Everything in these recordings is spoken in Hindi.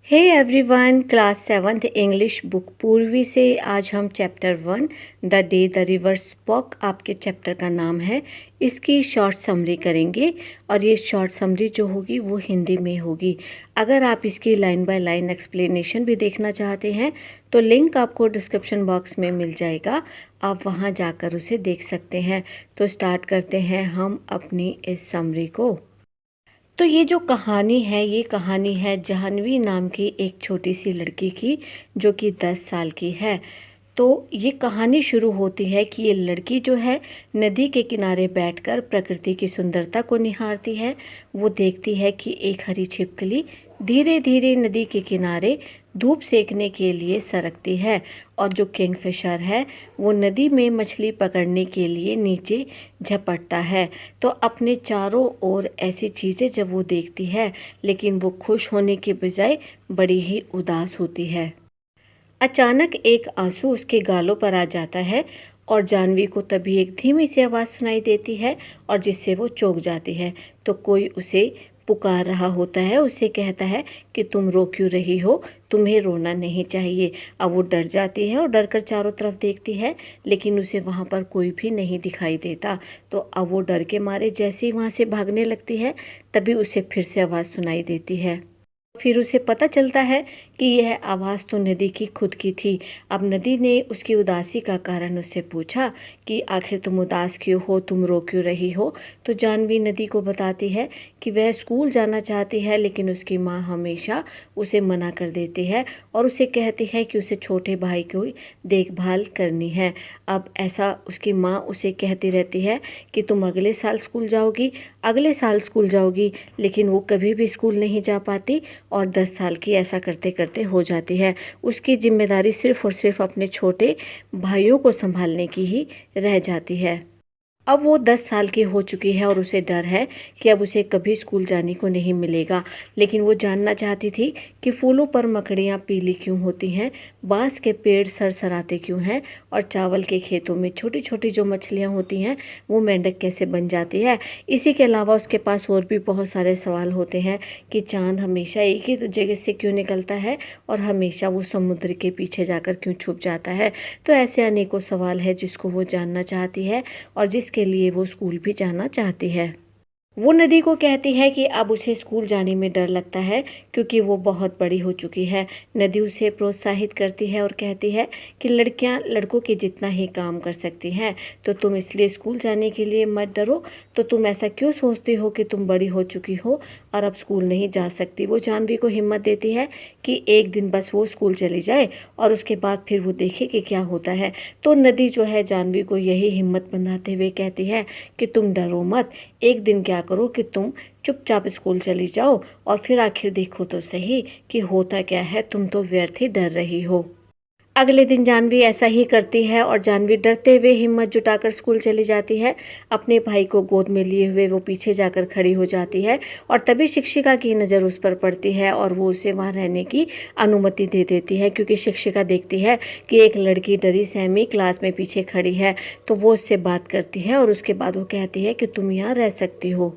हे everyone, class seventh English book Poorvi से आज हम chapter 1 the day the river spoke आपके चैप्टर का नाम है। इसकी शॉर्ट समरी करेंगे और ये शॉर्ट समरी जो होगी वो हिंदी में होगी। अगर आप इसकी लाइन बाय लाइन एक्सप्लेनेशन भी देखना चाहते हैं तो लिंक आपको डिस्क्रिप्शन बॉक्स में मिल जाएगा, आप वहाँ जाकर उसे देख सकते हैं। तो स्टार्ट करते हैं हम अपनी इस समरी को। तो ये जो कहानी है ये कहानी है जाह्नवी नाम की एक छोटी सी लड़की की, जो कि 10 साल की है। तो ये कहानी शुरू होती है कि ये लड़की जो है नदी के किनारे बैठकर प्रकृति की सुंदरता को निहारती है। वो देखती है कि एक हरी छिपकली धीरे धीरे नदी के किनारे धूप सेकने के लिए सरकती है और जो किंगफिशर है वो नदी में मछली पकड़ने के लिए नीचे झपटता है। तो अपने चारों ओर ऐसी चीज़ें जब वो देखती है, लेकिन वो खुश होने के बजाय बड़ी ही उदास होती है। अचानक एक आंसू उसके गालों पर आ जाता है और जाह्नवी को तभी एक धीमी सी आवाज़ सुनाई देती है और जिससे वो चौंक जाती है। तो कोई उसे पुकार रहा होता है, उसे कहता है कि तुम रो क्यों रही हो, तुम्हें रोना नहीं चाहिए। अब वो डर जाती है और डर कर चारों तरफ देखती है, लेकिन उसे वहाँ पर कोई भी नहीं दिखाई देता। तो अब वो डर के मारे जैसे ही वहाँ से भागने लगती है, तभी उसे फिर से आवाज़ सुनाई देती है। फिर उसे पता चलता है कि यह आवाज़ तो नदी की खुद की थी। अब नदी ने उसकी उदासी का कारण उससे पूछा कि आखिर तुम उदास क्यों हो, तुम रो क्यों रही हो। तो जाह्नवी नदी को बताती है कि वह स्कूल जाना चाहती है, लेकिन उसकी माँ हमेशा उसे मना कर देती है और उसे कहती है कि उसे छोटे भाई की देखभाल करनी है। अब ऐसा उसकी माँ उसे कहती रहती है कि तुम अगले साल स्कूल जाओगी, अगले साल स्कूल जाओगी, लेकिन वो कभी भी स्कूल नहीं जा पाती और 10 साल की ऐसा करते करते हो जाती है। उसकी जिम्मेदारी सिर्फ़ और सिर्फ अपने छोटे भाइयों को संभालने की ही रह जाती है। अब वो 10 साल की हो चुकी है और उसे डर है कि अब उसे कभी स्कूल जाने को नहीं मिलेगा। लेकिन वो जानना चाहती थी कि फूलों पर मकड़ियाँ पीली क्यों होती हैं, बांस के पेड़ सरसराते क्यों हैं और चावल के खेतों में छोटी छोटी जो मछलियाँ होती हैं वो मेंढक कैसे बन जाती है। इसी के अलावा उसके पास और भी बहुत सारे सवाल होते हैं कि चाँद हमेशा एक ही जगह से क्यों निकलता है और हमेशा वो समुद्र के पीछे जाकर क्यों छुप जाता है। तो ऐसे अनेकों सवाल है जिसको वो जानना चाहती है और जिसके लिए वो स्कूल भी जाना चाहती है। वो नदी को कहती है कि अब उसे स्कूल जाने में डर लगता है क्योंकि वो बहुत बड़ी हो चुकी है। नदी उसे प्रोत्साहित करती है और कहती है कि लड़कियां लड़कों के जितना ही काम कर सकती हैं, तो तुम इसलिए स्कूल जाने के लिए मत डरो। तो तुम ऐसा क्यों सोचती हो कि तुम बड़ी हो चुकी हो और अब स्कूल नहीं जा सकती। वो जाह्नवी को हिम्मत देती है कि एक दिन बस वो स्कूल चली जाए और उसके बाद फिर वो देखे कि क्या होता है। तो नदी जो है जाह्नवी को यही हिम्मत बंधाते हुए कहती है कि तुम डरो मत, एक दिन क्या करो कि तुम चुपचाप स्कूल चली जाओ और फिर आखिर देखो तो सही कि होता क्या है, तुम तो व्यर्थ ही डर रही हो। अगले दिन जाह्नवी ऐसा ही करती है और जाह्नवी डरते हुए हिम्मत जुटाकर स्कूल चली जाती है। अपने भाई को गोद में लिए हुए वो पीछे जाकर खड़ी हो जाती है और तभी शिक्षिका की नज़र उस पर पड़ती है और वो उसे वहाँ रहने की अनुमति दे देती है, क्योंकि शिक्षिका देखती है कि एक लड़की डरी सहमी क्लास में पीछे खड़ी है। तो वो उससे बात करती है और उसके बाद वो कहती है कि तुम यहाँ रह सकती हो।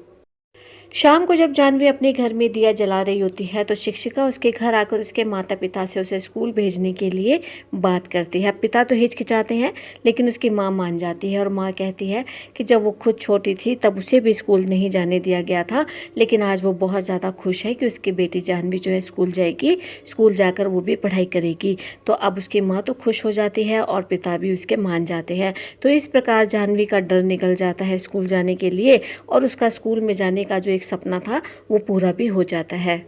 शाम को जब जाह्नवी अपने घर में दिया जला रही होती है तो शिक्षिका उसके घर आकर उसके माता पिता से उसे स्कूल भेजने के लिए बात करती है। पिता तो हिचकिचाते हैं, लेकिन उसकी माँ मान जाती है और माँ कहती है कि जब वो खुद छोटी थी तब उसे भी स्कूल नहीं जाने दिया गया था, लेकिन आज वो बहुत ज़्यादा खुश है कि उसकी बेटी जाह्नवी जो है स्कूल जाएगी, स्कूल जाकर वो भी पढ़ाई करेगी। तो अब उसकी माँ तो खुश हो जाती है और पिता भी उसके मान जाते हैं। तो इस प्रकार जाह्नवी का डर निकल जाता है स्कूल जाने के लिए और उसका स्कूल में जाने का जो एक सपना था वो पूरा भी हो जाता है।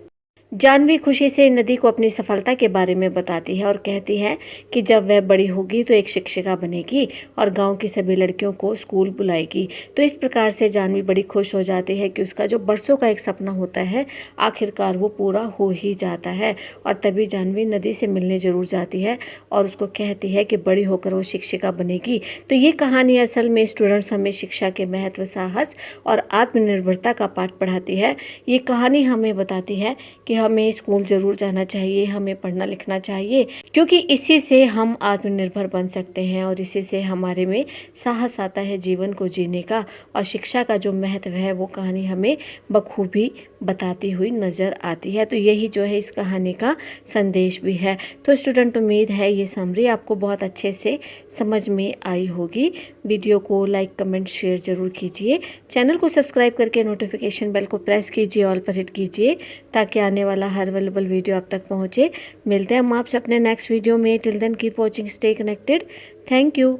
जाह्नवी खुशी से नदी को अपनी सफलता के बारे में बताती है और कहती है कि जब वह बड़ी होगी तो एक शिक्षिका बनेगी और गांव की सभी लड़कियों को स्कूल बुलाएगी। तो इस प्रकार से जाह्नवी बड़ी खुश हो जाती है कि उसका जो बरसों का एक सपना होता है आखिरकार वो पूरा हो ही जाता है। और तभी जाह्नवी नदी से मिलने जरूर जाती है और उसको कहती है कि बड़ी होकर वो शिक्षिका बनेगी। तो ये कहानी असल में स्टूडेंट्स हमें शिक्षा के महत्व, साहस और आत्मनिर्भरता का पाठ पढ़ाती है। ये कहानी हमें बताती है कि हमें स्कूल ज़रूर जाना चाहिए, हमें पढ़ना लिखना चाहिए, क्योंकि इसी से हम आत्मनिर्भर बन सकते हैं और इसी से हमारे में साहस आता है जीवन को जीने का। और शिक्षा का जो महत्व है वो कहानी हमें बखूबी बताती हुई नज़र आती है। तो यही जो है इस कहानी का संदेश भी है। तो स्टूडेंट, उम्मीद है ये समरी आपको बहुत अच्छे से समझ में आई होगी। वीडियो को लाइक, कमेंट, शेयर ज़रूर कीजिए। चैनल को सब्सक्राइब करके नोटिफिकेशन बेल को प्रेस कीजिए, ऑल पर हिट कीजिए, ताकि आने वाला हर अवेलेबल वीडियो आप तक पहुँचे। मिलते हैं हम आपसे अपने नेक्स्ट वीडियो में। Till then keep watching, stay connected. Thank you.